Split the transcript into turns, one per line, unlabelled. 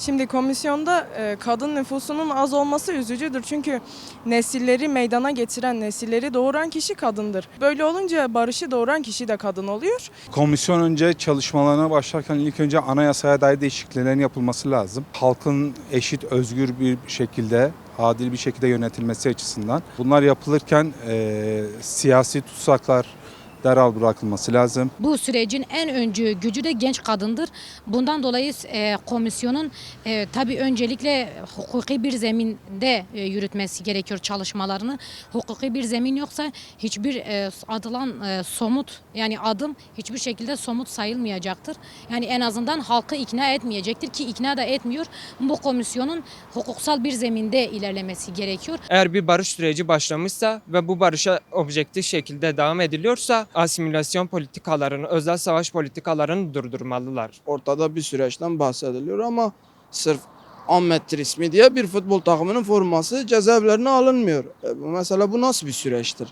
Şimdi komisyonda kadın nüfusunun az olması üzücüdür. Çünkü nesilleri meydana getiren, nesilleri doğuran kişi kadındır. Böyle olunca barışı doğuran kişi de kadın oluyor.
Komisyon önce çalışmalarına başlarken ilk önce anayasaya dair değişikliklerin yapılması lazım. Halkın eşit, özgür bir şekilde, adil bir şekilde yönetilmesi açısından. Bunlar yapılırken siyasi tutsaklar derhal bırakılması lazım.
Bu sürecin en öncü gücü de genç kadındır. Bundan dolayı komisyonun tabii öncelikle hukuki bir zeminde yürütmesi gerekiyor çalışmalarını. Hukuki bir zemin yoksa hiçbir adılan somut yani adım hiçbir şekilde somut sayılmayacaktır. Yani en azından halkı ikna etmeyecektir ki ikna da etmiyor. Bu komisyonun hukuksal bir zeminde ilerlemesi gerekiyor.
Eğer bir barış süreci başlamışsa ve bu barışa objektif şekilde devam ediliyorsa asimilasyon politikalarını, özel savaş politikalarını durdurmalılar.
Ortada bir süreçten bahsediliyor ama sırf Ahmet ismi diye bir futbol takımının forması cezaevlerine alınmıyor. Mesela bu nasıl bir süreçtir?